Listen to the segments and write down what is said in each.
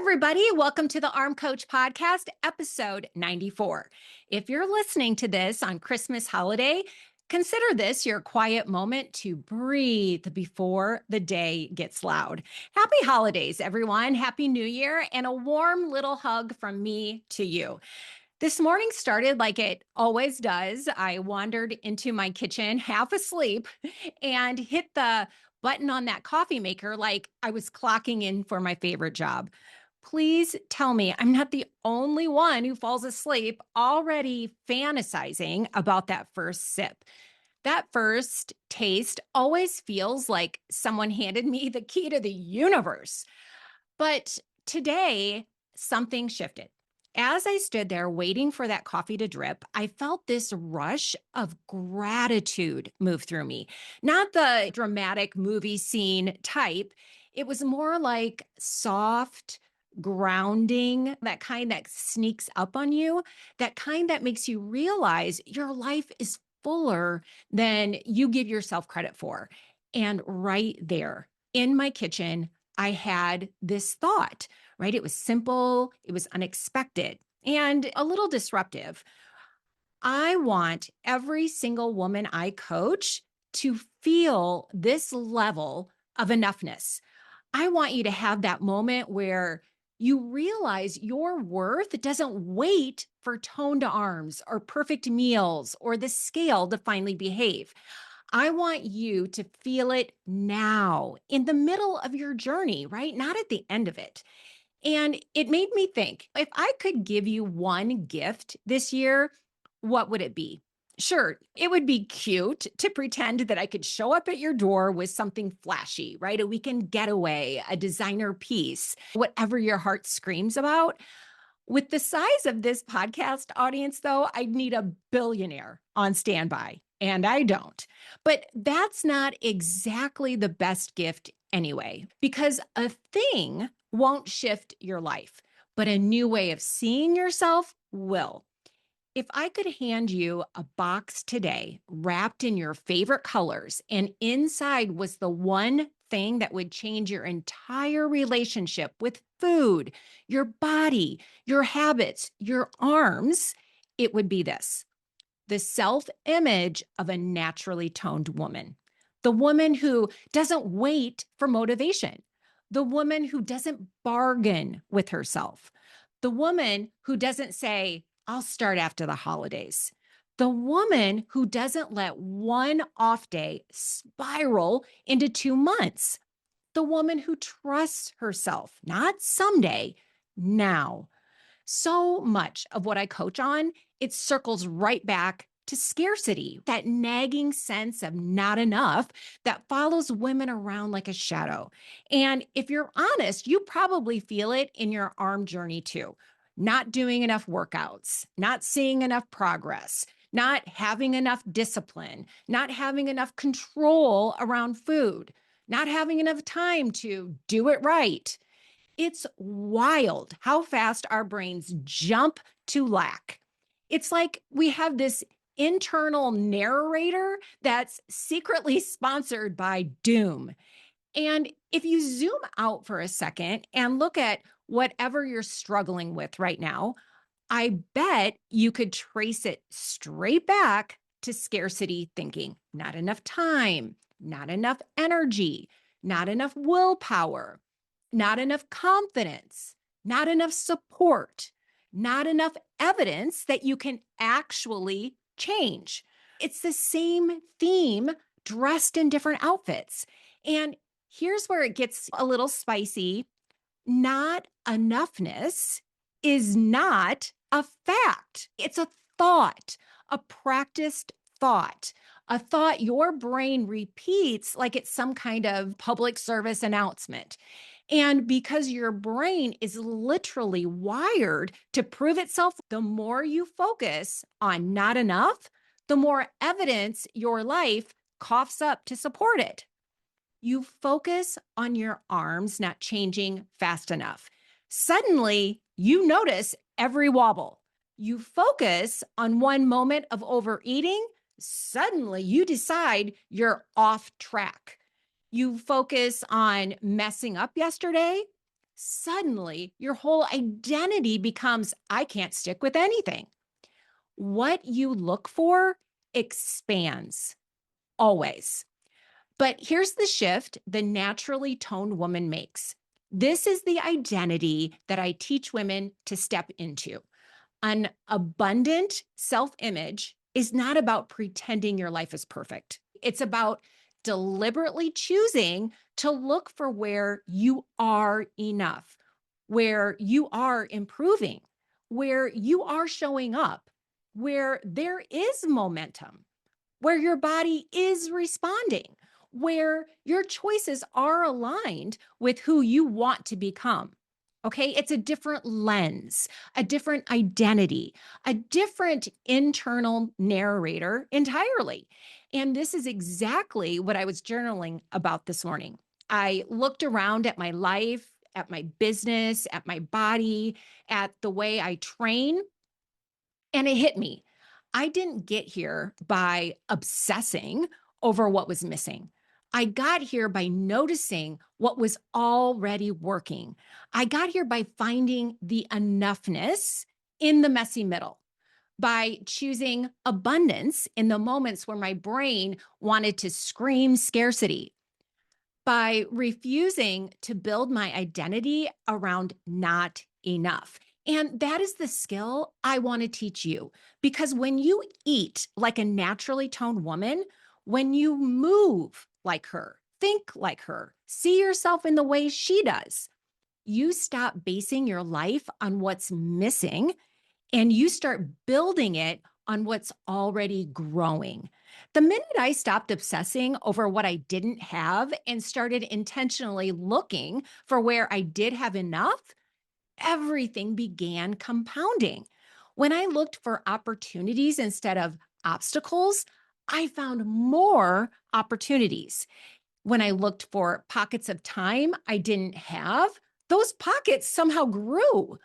everybody. Welcome to the Arm Coach Podcast, episode 94. If you're listening to this on Christmas holiday, consider this your quiet moment to breathe before the day gets loud. Happy holidays, everyone. Happy New Year, and a warm little hug from me to you. This morning started like it always does. I wandered into my kitchen half asleep and hit the button on that coffee maker like I was clocking in for my favorite job. Please tell me I'm not the only one who falls asleep already fantasizing about that first sip. That first taste always feels like someone handed me the key to the universe. But today, something shifted. As I stood there waiting for that coffee to drip, I felt this rush of gratitude move through me. Not the dramatic movie scene type. It was more like soft, grounding, that kind that sneaks up on you, that kind that makes you realize your life is fuller than you give yourself credit for. And right there in my kitchen, I had this thought, right? It was simple, it was unexpected, and a little disruptive. I want every single woman I coach to feel this level of enoughness. I want you to have that moment where you realize your worth doesn't wait for toned arms or perfect meals or the scale to finally behave. I want you to feel it now in the middle of your journey, right? Not at the end of it. And it made me think, if I could give you one gift this year, what would it be? Sure, it would be cute to pretend that I could show up at your door with something flashy, right? A weekend getaway, a designer piece, whatever your heart screams about. With the size of this podcast audience, though, I'd need a billionaire on standby, and I don't. But that's not exactly the best gift anyway, because a thing won't shift your life, but a new way of seeing yourself will. If I could hand you a box today wrapped in your favorite colors, and inside was the one thing that would change your entire relationship with food, your body, your habits, your arms, it would be this: the self image of a naturally toned woman, the woman who doesn't wait for motivation, the woman who doesn't bargain with herself, the woman who doesn't say, I'll start after the holidays, the woman who doesn't let one off day spiral into 2 months, the woman who trusts herself, not someday, now. So much of what I coach on, it circles right back to scarcity, that nagging sense of not enough that follows women around like a shadow. And if you're honest, you probably feel it in your arm journey too. Not doing enough workouts, not seeing enough progress, not having enough discipline, not having enough control around food, not having enough time to do it right. It's wild how fast our brains jump to lack. It's like we have this internal narrator that's secretly sponsored by doom. And if you zoom out for a second and look at whatever you're struggling with right now, I bet you could trace it straight back to scarcity thinking. Not enough time, not enough energy, not enough willpower, not enough confidence, not enough support, not enough evidence that you can actually change. It's the same theme dressed in different outfits. And here's where it gets a little spicy. Not enoughness is not a fact. It's a thought, a practiced thought, a thought your brain repeats like it's some kind of public service announcement. And because your brain is literally wired to prove itself, the more you focus on not enough, the more evidence your life coughs up to support it. You focus on your arms not changing fast enough. Suddenly, you notice every wobble. You focus on one moment of overeating. Suddenly, you decide you're off track. You focus on messing up yesterday. suddenly your whole identity becomes, I can't stick with anything. What you look for expands always. But here's the shift the naturally toned woman makes. This is the identity that I teach women to step into. An abundant self image is not about pretending your life is perfect. It's about deliberately choosing to look for where you are enough, where you are improving, where you are showing up, where there is momentum, where your body is responding, where your choices are aligned with who you want to become. Okay, it's a different lens, a different identity, a different internal narrator entirely. And this is exactly what I was journaling about this morning. I looked around at my life, at my business, at my body, at the way I train, and it hit me. I didn't get here by obsessing over what was missing. I got here by noticing what was already working. I got here by finding the enoughness in the messy middle, by choosing abundance in the moments where my brain wanted to scream scarcity, by refusing to build my identity around not enough. And that is the skill I want to teach you. Because when you eat like a naturally toned woman, when you move like her, think like her, see yourself in the way she does, you stop basing your life on what's missing and you start building it on what's already growing. The minute I stopped obsessing over what I didn't have and started intentionally looking for where I did have enough, everything began compounding. When I looked for opportunities instead of obstacles, I found more opportunities. When I looked for pockets of time I didn't have, those pockets somehow grew.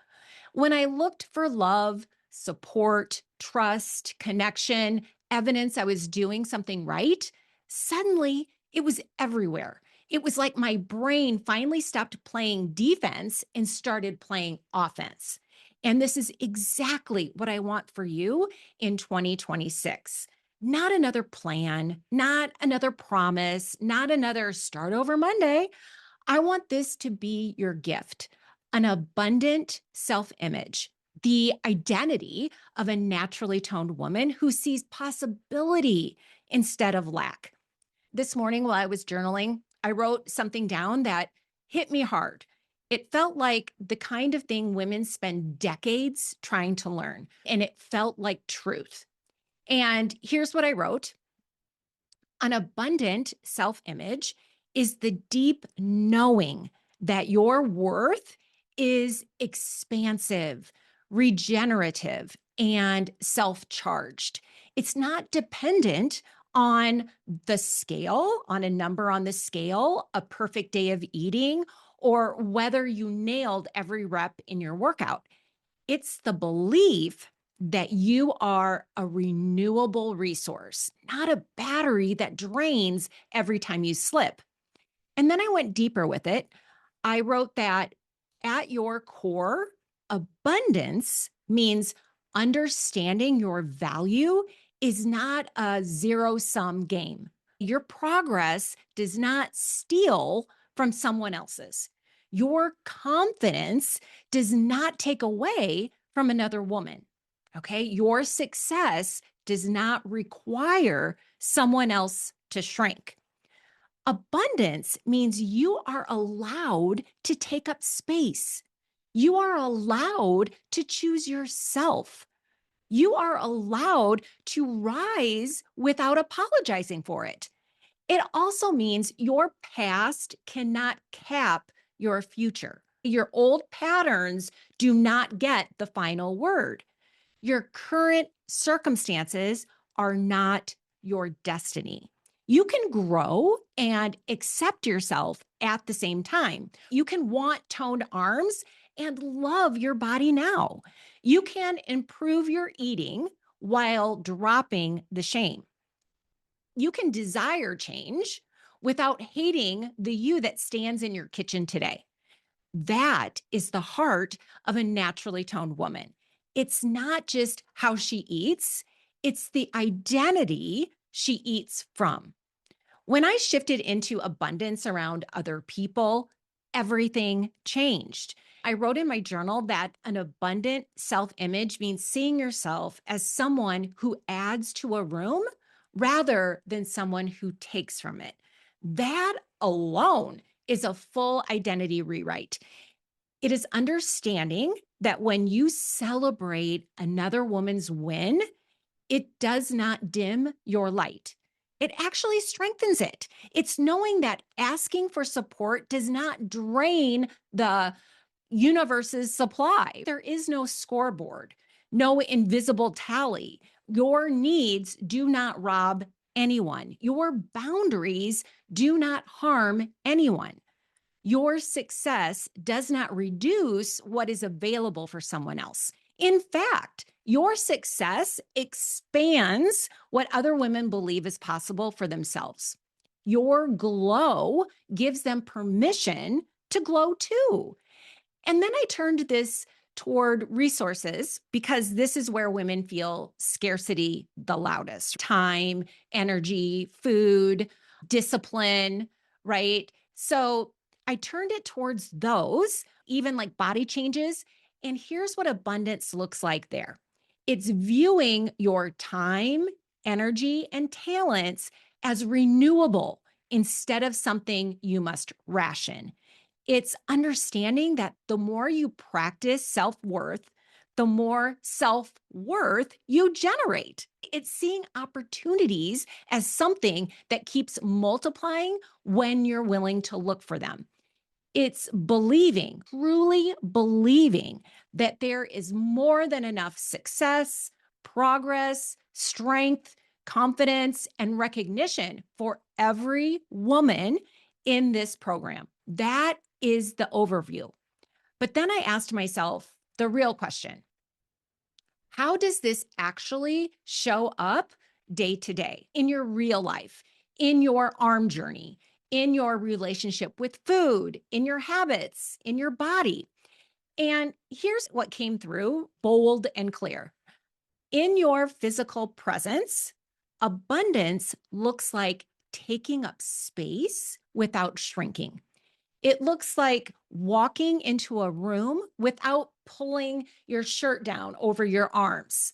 When I looked for love, support, trust, connection, evidence I was doing something right, suddenly it was everywhere. It was like my brain finally stopped playing defense and started playing offense. And this is exactly what I want for you in 2026. Not another plan, not another promise, not another start over Monday. I want this to be your gift, an abundant self image, the identity of a naturally toned woman who sees possibility instead of lack. This morning, while I was journaling, I wrote something down that hit me hard. It felt like the kind of thing women spend decades trying to learn, and it felt like truth. And here's what I wrote. An abundant self image is the deep knowing that your worth is expansive, regenerative, and self charged. It's not dependent on the scale, on a number on the scale, a perfect day of eating, or whether you nailed every rep in your workout. It's the belief that you are a renewable resource, not a battery that drains every time you slip. And then I went deeper with it. I wrote that at your core, abundance means understanding your value is not a zero sum game. Your progress does not steal from someone else's. Your confidence does not take away from another woman. Okay. Your success does not require someone else to shrink. Abundance means you are allowed to take up space. You are allowed to choose yourself. You are allowed to rise without apologizing for it. It also means your past cannot cap your future. Your old patterns do not get the final word. Your current circumstances are not your destiny. You can grow and accept yourself at the same time. You can want toned arms and love your body now. You can improve your eating while dropping the shame. You can desire change without hating the you that stands in your kitchen today. That is the heart of a naturally toned woman. It's not just how she eats, it's the identity she eats from. When I shifted into abundance around other people, everything changed. I wrote in my journal that an abundant self image means seeing yourself as someone who adds to a room rather than someone who takes from it. That alone is a full identity rewrite. It is understanding that when you celebrate another woman's win, it does not dim your light. It actually strengthens it. It's knowing that asking for support does not drain the universe's supply. There is no scoreboard, no invisible tally. Your needs do not rob anyone. Your boundaries do not harm anyone. Your success does not reduce what is available for someone else. In fact, your success expands what other women believe is possible for themselves. Your glow gives them permission to glow too. And then I turned this toward resources because this is where women feel scarcity the loudest: time, energy, food, discipline, right? So I turned it towards those, even like body changes. And here's what abundance looks like there: it's viewing your time, energy, and talents as renewable instead of something you must ration. It's understanding that the more you practice self worth, the more self worth you generate. It's seeing opportunities as something that keeps multiplying when you're willing to look for them. It's believing, truly believing that there is more than enough success, progress, strength, confidence, and recognition for every woman in this program. That is the overview. But then I asked myself the real question: how does this actually show up day to day in your real life, in your arm journey, in your relationship with food, in your habits, in your body? And here's what came through bold and clear. In your physical presence, abundance looks like taking up space without shrinking. It looks like walking into a room without pulling your shirt down over your arms.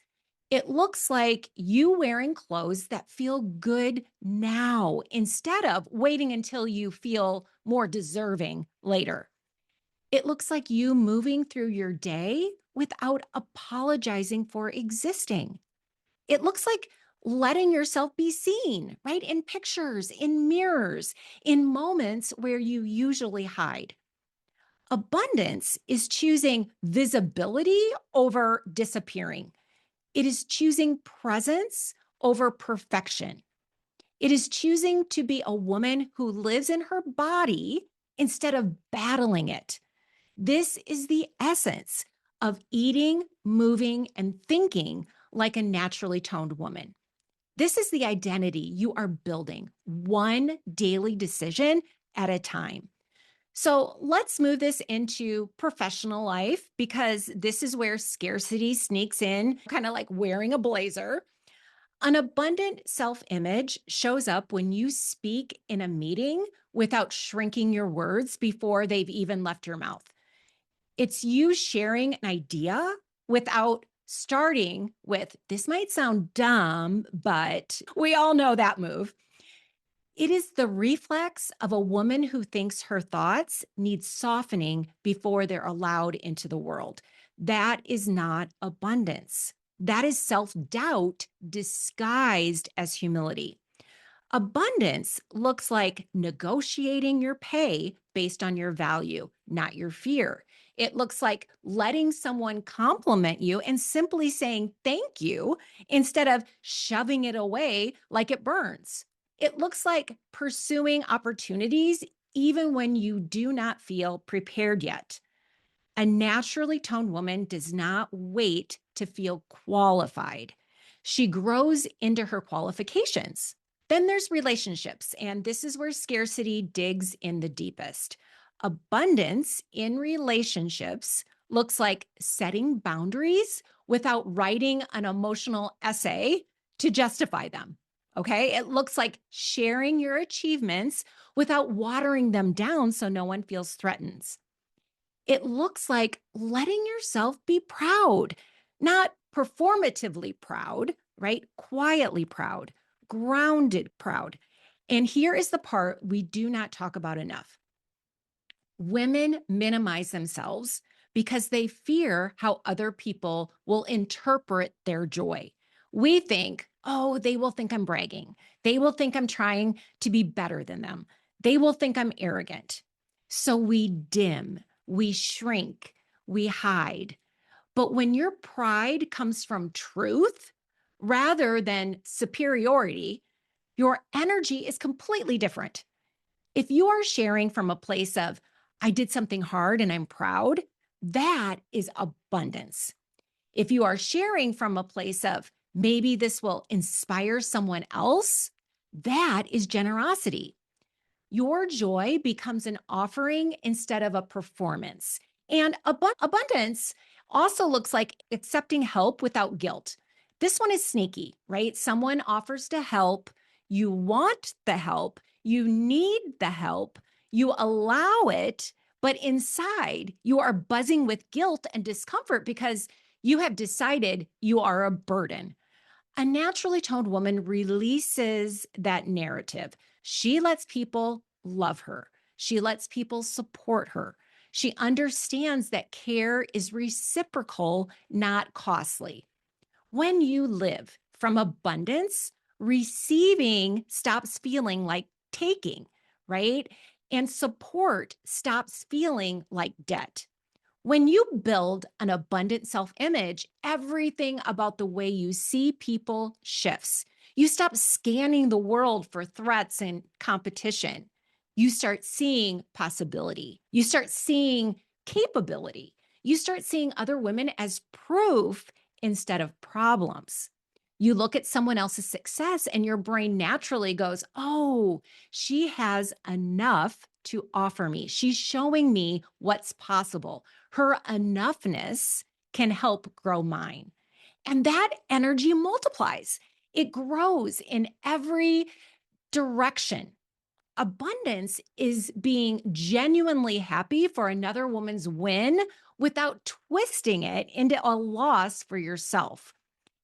It looks like you wearing clothes that feel good now instead of waiting until you feel more deserving later. It looks like you moving through your day without apologizing for existing. It looks like letting yourself be seen, right? In pictures, in mirrors, in moments where you usually hide. Abundance is choosing visibility over disappearing. It is choosing presence over perfection. It is choosing to be a woman who lives in her body instead of battling it. This is the essence of eating, moving, and thinking like a naturally toned woman. This is the identity you are building, one daily decision at a time. So let's move this into professional life because this is where scarcity sneaks in, kind of like wearing a blazer. An abundant self image shows up when you speak in a meeting without shrinking your words before they've even left your mouth. It's you sharing an idea without starting with, "This might sound dumb, but," we all know that move. It is the reflex of a woman who thinks her thoughts need softening before they're allowed into the world. That is not abundance. That is self doubt disguised as humility. Abundance looks like negotiating your pay based on your value, not your fear. It looks like letting someone compliment you and simply saying thank you instead of shoving it away like it burns. It looks like pursuing opportunities even when you do not feel prepared yet. A naturally toned woman does not wait to feel qualified. She grows into her qualifications. Then there's relationships, and this is where scarcity digs in the deepest. Abundance in relationships looks like setting boundaries without writing an emotional essay to justify them. Okay. It looks like sharing your achievements without watering them down so no one feels threatened. It looks like letting yourself be proud, not performatively proud, right? Quietly proud, grounded proud. And here is the part we do not talk about enough. Women minimize themselves because they fear how other people will interpret their joy. We think, oh, they will think I'm bragging. They will think I'm trying to be better than them. They will think I'm arrogant. So we dim, we shrink, we hide. But when your pride comes from truth rather than superiority, your energy is completely different. If you are sharing from a place of, I did something hard and I'm proud, that is abundance. If you are sharing from a place of, maybe this will inspire someone else, that is generosity. Your joy becomes an offering instead of a performance. And abundance also looks like accepting help without guilt. This one is sneaky, right? Someone offers to help. You want the help. You need the help. You allow it. But inside, you are buzzing with guilt and discomfort because you have decided you are a burden. A naturally toned woman releases that narrative. She lets people love her. She lets people support her. She understands that care is reciprocal, not costly. When you live from abundance, receiving stops feeling like taking, right? And support stops feeling like debt. When you build an abundant self image, everything about the way you see people shifts. You stop scanning the world for threats and competition. You start seeing possibility. You start seeing capability. You start seeing other women as proof instead of problems. You look at someone else's success and your brain naturally goes, oh, she has enough to offer me. She's showing me what's possible. Her enoughness can help grow mine. And that energy multiplies, it grows in every direction. Abundance is being genuinely happy for another woman's win without twisting it into a loss for yourself.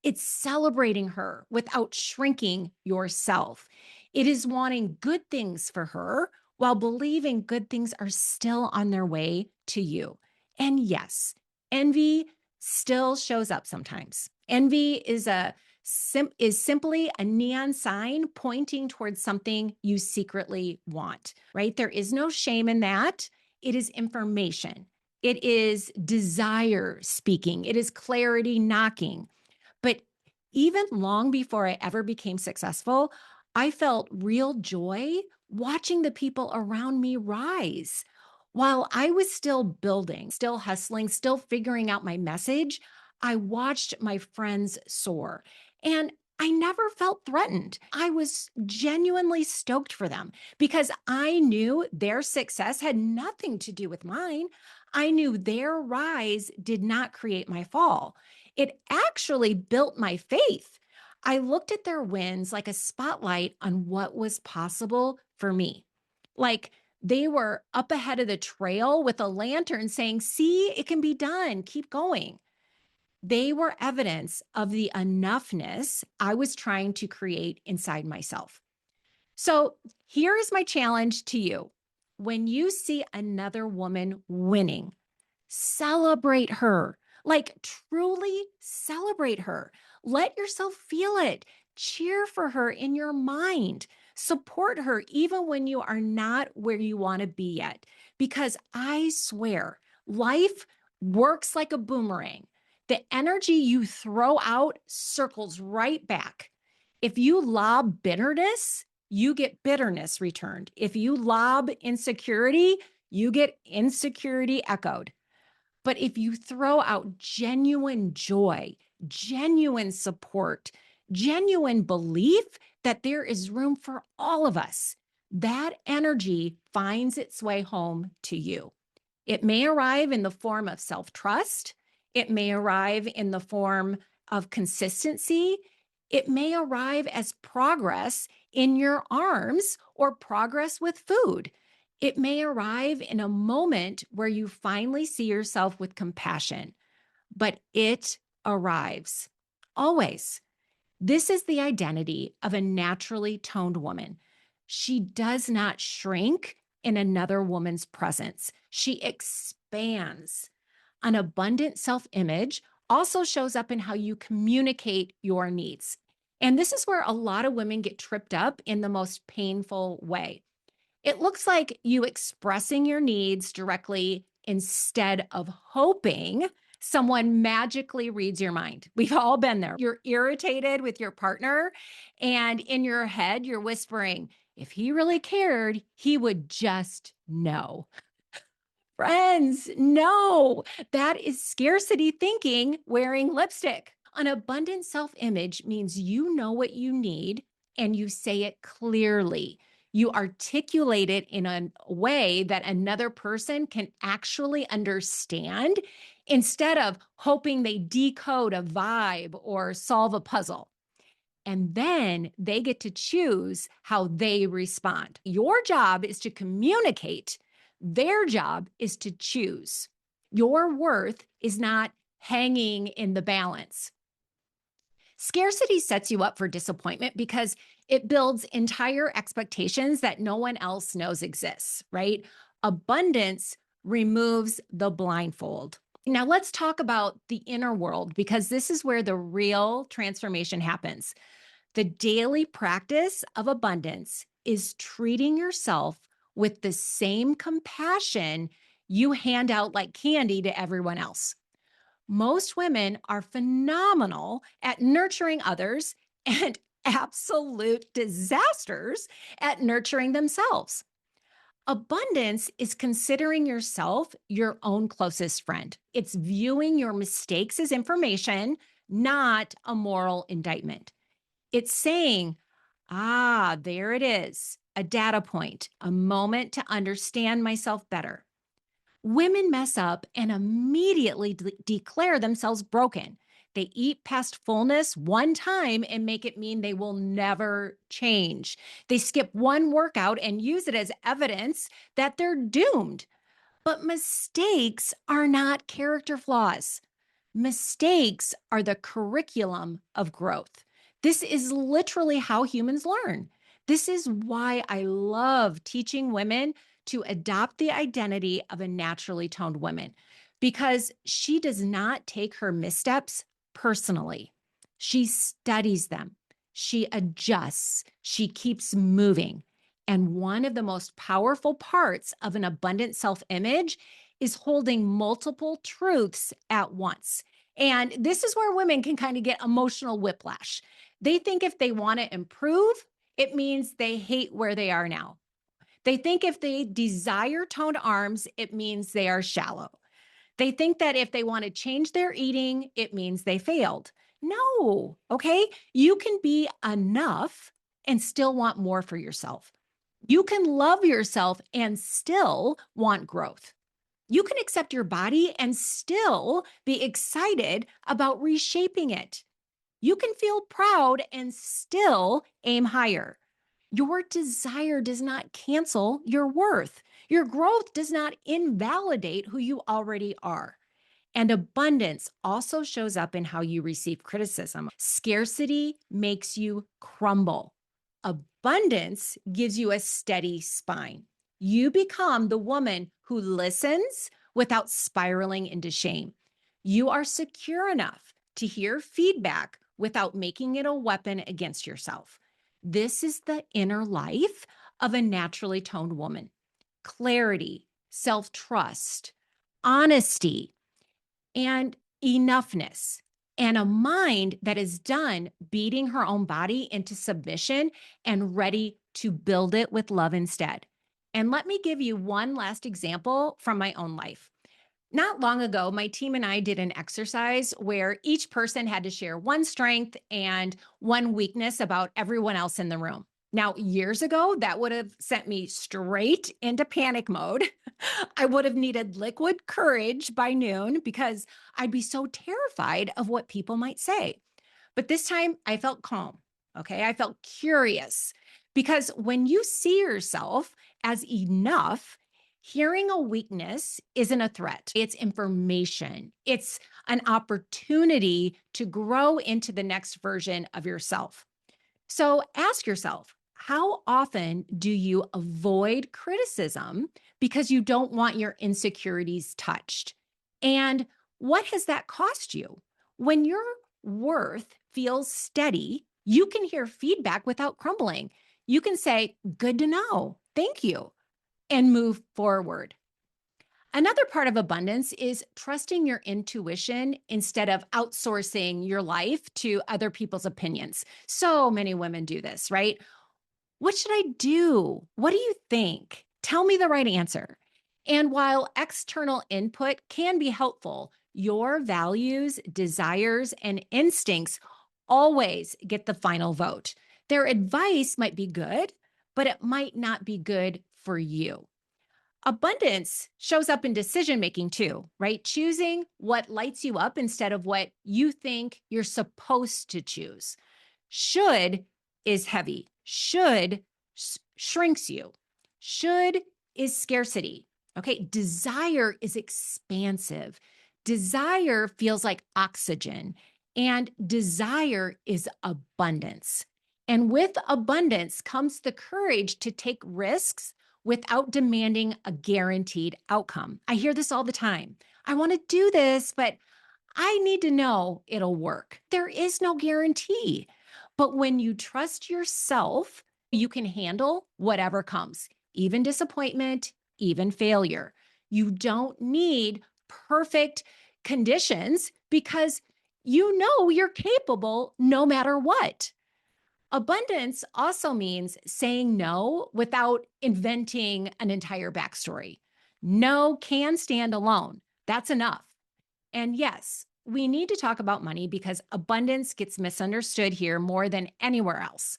It's celebrating her without shrinking yourself. It is wanting good things for her while believing good things are still on their way to you. And yes, envy still shows up sometimes. Envy is simply a neon sign pointing towards something you secretly want, right? There is no shame in that. It is information. It is desire speaking. It is clarity knocking. But even long before I ever became successful, I felt real joy watching the people around me rise. While I was still building, still hustling, still figuring out my message, I watched my friends soar. And I never felt threatened. I was genuinely stoked for them because I knew their success had nothing to do with mine. I knew their rise did not create my fall. It actually built my faith. I looked at their wins like a spotlight on what was possible for me. Like they were up ahead of the trail with a lantern saying, see, it can be done. Keep going. They were evidence of the enoughness I was trying to create inside myself. So here is my challenge to you. When you see another woman winning, celebrate her. Like truly celebrate her. Let yourself feel it. Cheer for her in your mind. Support her even when you are not where you want to be yet. Because I swear, life works like a boomerang. The energy you throw out circles right back. If you lob bitterness, you get bitterness returned. If you lob insecurity, you get insecurity echoed. But if you throw out genuine joy, genuine support, genuine belief that there is room for all of us, that energy finds its way home to you. It may arrive in the form of self trust. It may arrive in the form of consistency. It may arrive as progress in your arms or progress with food. It may arrive in a moment where you finally see yourself with compassion, but it arrives always. This is the identity of a naturally toned woman. She does not shrink in another woman's presence, she expands. An abundant self image also shows up in how you communicate your needs. And this is where a lot of women get tripped up in the most painful way. It looks like you expressing your needs directly instead of hoping someone magically reads your mind. We've all been there. You're irritated with your partner, and in your head, you're whispering, if he really cared, he would just know. Friends, no, that is scarcity thinking wearing lipstick. An abundant self image means you know what you need and you say it clearly. You articulate it in a way that another person can actually understand instead of hoping they decode a vibe or solve a puzzle. And then they get to choose how they respond. Your job is to communicate, their job is to choose. Your worth is not hanging in the balance. Scarcity sets you up for disappointment because it builds entire expectations that no one else knows exists, right? Abundance removes the blindfold. Now, let's talk about the inner world because this is where the real transformation happens. The daily practice of abundance is treating yourself with the same compassion you hand out like candy to everyone else. Most women are phenomenal at nurturing others and absolute disasters at nurturing themselves. Abundance is considering yourself your own closest friend. It's viewing your mistakes as information, not a moral indictment. It's saying, there it is, a data point, a moment to understand myself better. Women mess up and immediately declare themselves broken. They eat past fullness one time and make it mean they will never change. They skip one workout and use it as evidence that they're doomed. But mistakes are not character flaws. Mistakes are the curriculum of growth. This is literally how humans learn. This is why I love teaching women to adopt the identity of a naturally toned woman, because she does not take her missteps personally. She studies them, she adjusts, she keeps moving. And one of the most powerful parts of an abundant self image is holding multiple truths at once. And this is where women can kind of get emotional whiplash. They think if they want to improve, it means they hate where they are now. They think if they desire toned arms, it means they are shallow. They think that if they want to change their eating, it means they failed. No, okay? You can be enough and still want more for yourself. You can love yourself and still want growth. You can accept your body and still be excited about reshaping it. You can feel proud and still aim higher. Your desire does not cancel your worth. Your growth does not invalidate who you already are. And abundance also shows up in how you receive criticism. Scarcity makes you crumble. Abundance gives you a steady spine. You become the woman who listens without spiraling into shame. You are secure enough to hear feedback without making it a weapon against yourself. This is the inner life of a naturally toned woman. Clarity, self-trust, honesty, and enoughness, and a mind that is done beating her own body into submission and ready to build it with love instead. And let me give you one last example from my own life. Not long ago, my team and I did an exercise where each person had to share one strength and one weakness about everyone else in the room. Now, years ago, that would have sent me straight into panic mode. I would have needed liquid courage by noon because I'd be so terrified of what people might say. But this time I felt calm. Okay. I felt curious because when you see yourself as enough, hearing a weakness isn't a threat. It's information, it's an opportunity to grow into the next version of yourself. So ask yourself, how often do you avoid criticism because you don't want your insecurities touched? And what has that cost you? When your worth feels steady, you can hear feedback without crumbling. You can say, good to know, thank you, and move forward. Another part of abundance is trusting your intuition instead of outsourcing your life to other people's opinions. So many women do this, right? What should I do? What do you think? Tell me the right answer. And while external input can be helpful, your values, desires, and instincts always get the final vote. Their advice might be good, but it might not be good for you. Abundance shows up in decision making too, right? Choosing what lights you up instead of what you think you're supposed to choose. Should is heavy. Should shrinks you. Should is scarcity. Okay. Desire is expansive. Desire feels like oxygen, and desire is abundance. And with abundance comes the courage to take risks without demanding a guaranteed outcome. I hear this all the time. I want to do this, but I need to know it'll work. There is no guarantee. But when you trust yourself, you can handle whatever comes, even disappointment, even failure. You don't need perfect conditions because you know you're capable no matter what. Abundance also means saying no without inventing an entire backstory. No can stand alone. That's enough. And yes, we need to talk about money because abundance gets misunderstood here more than anywhere else.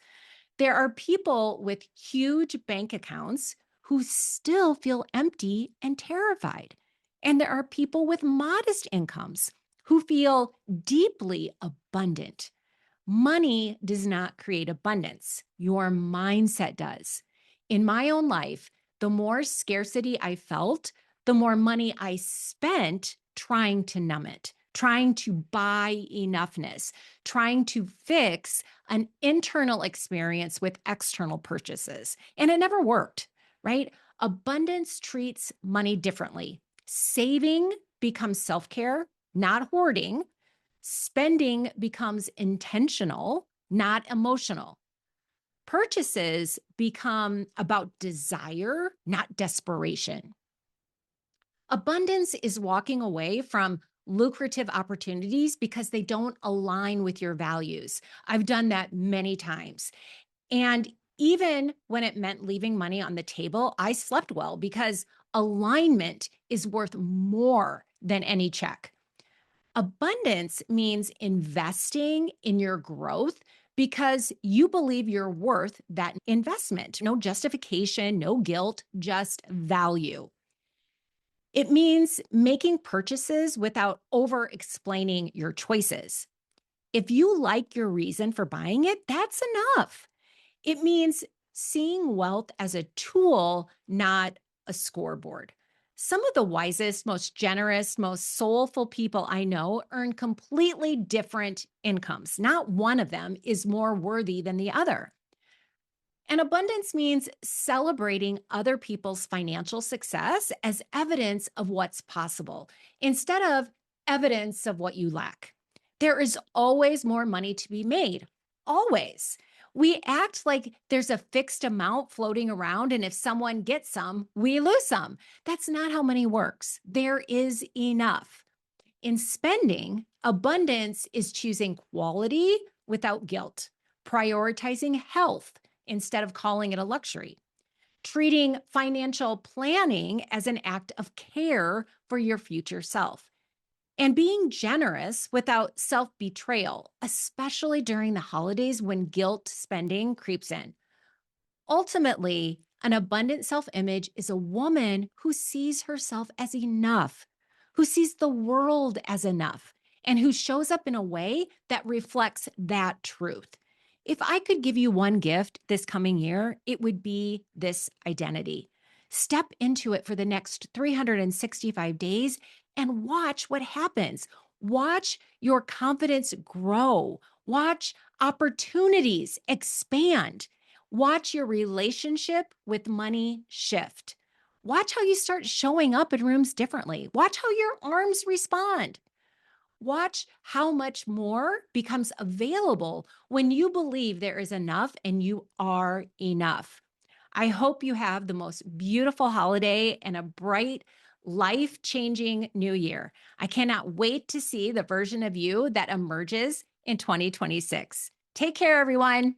There are people with huge bank accounts who still feel empty and terrified. And there are people with modest incomes who feel deeply abundant. Money does not create abundance. Your mindset does. In my own life, the more scarcity I felt, the more money I spent trying to numb it, trying to buy enoughness, trying to fix an internal experience with external purchases. And it never worked, right? Abundance treats money differently. Saving becomes self care, not hoarding. Spending becomes intentional, not emotional. Purchases become about desire, not desperation. Abundance is walking away from lucrative opportunities because they don't align with your values. I've done that many times. And even when it meant leaving money on the table, I slept well because alignment is worth more than any check. Abundance means investing in your growth because you believe you're worth that investment. No justification, no guilt, just value. It means making purchases without over explaining your choices. If you like your reason for buying it, that's enough. It means seeing wealth as a tool, not a scoreboard. Some of the wisest, most generous, most soulful people I know earn completely different incomes. Not one of them is more worthy than the other. And abundance means celebrating other people's financial success as evidence of what's possible instead of evidence of what you lack. There is always more money to be made, always. We act like there's a fixed amount floating around, and if someone gets some, we lose some. That's not how money works. There is enough. In spending, abundance is choosing quality without guilt, prioritizing health instead of calling it a luxury, treating financial planning as an act of care for your future self, and being generous without self betrayal, especially during the holidays when guilt spending creeps in. Ultimately, an abundant self image is a woman who sees herself as enough, who sees the world as enough, and who shows up in a way that reflects that truth. If I could give you one gift this coming year, it would be this identity. Step into it for the next 365 days and watch what happens. Watch your confidence grow. Watch opportunities expand. Watch your relationship with money shift. Watch how you start showing up in rooms differently. Watch how your arms respond. Watch how much more becomes available when you believe there is enough and you are enough. I hope you have the most beautiful holiday and a bright, life changing new year. I cannot wait to see the version of you that emerges in 2026. Take care, everyone.